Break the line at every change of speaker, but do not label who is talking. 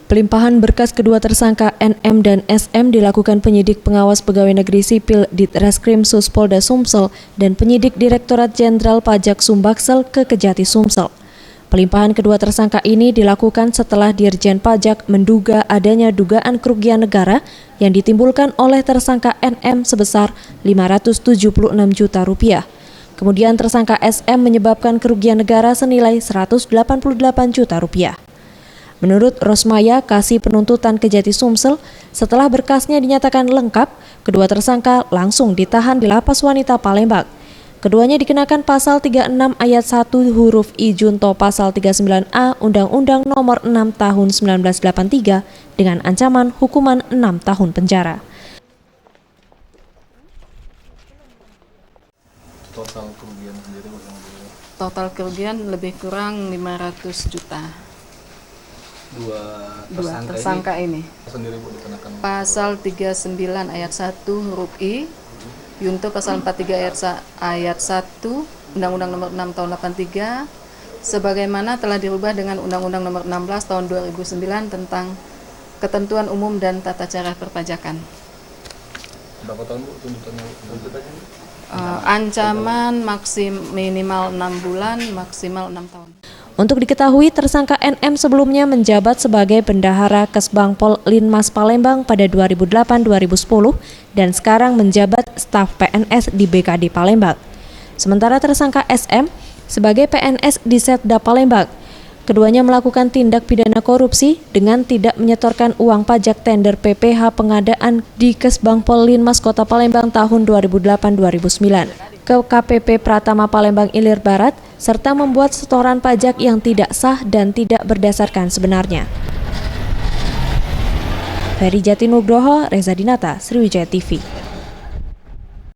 Pelimpahan berkas kedua tersangka NM dan SM dilakukan penyidik pengawas pegawai negeri sipil Ditreskrim Suspolda Sumsel dan penyidik Direktorat Jenderal Pajak Sumbaksel ke Kejati Sumsel. Pelimpahan kedua tersangka ini dilakukan setelah Dirjen Pajak menduga adanya dugaan kerugian negara yang ditimbulkan oleh tersangka NM sebesar Rp576 juta. Kemudian tersangka SM menyebabkan kerugian negara senilai Rp188 juta. Menurut Rosmaya, Kasih Penuntutan Kejati Sumsel, setelah berkasnya dinyatakan lengkap, kedua tersangka langsung ditahan di Lapas Wanita Palembang. Keduanya dikenakan pasal 36 ayat 1 huruf I junto pasal 39A Undang-Undang Nomor 6 Tahun 1983 dengan ancaman hukuman 6 tahun penjara.
Total kerugian lebih kurang 500 juta.
Dua
tersangka ini
sendiri Bu dikenakan
pasal 39 ayat 1 huruf I junto pasal 43 ayat 1 Undang-Undang Nomor 6 Tahun 83 sebagaimana telah dirubah dengan Undang-Undang Nomor 16 Tahun 2009 tentang Ketentuan Umum dan Tata Cara Perpajakan.
Berapa tahun Bu tuntutannya?
Ancaman minimal 6 bulan, maksimal 6 tahun.
Untuk diketahui, tersangka NM sebelumnya menjabat sebagai Bendahara Kesbangpol Linmas Palembang pada 2008-2010 dan sekarang menjabat staf PNS di BKD Palembang. Sementara tersangka SM sebagai PNS di Setda Palembang. Keduanya melakukan tindak pidana korupsi dengan tidak menyetorkan uang pajak tender PPH pengadaan di Kesbangpol Linmas Kota Palembang tahun 2008-2009 ke KPP Pratama Palembang Ilir Barat serta membuat setoran pajak yang tidak sah dan tidak berdasarkan sebenarnya. Ferry Jati Nugroho, Reza Dinata, Sriwijaya TV.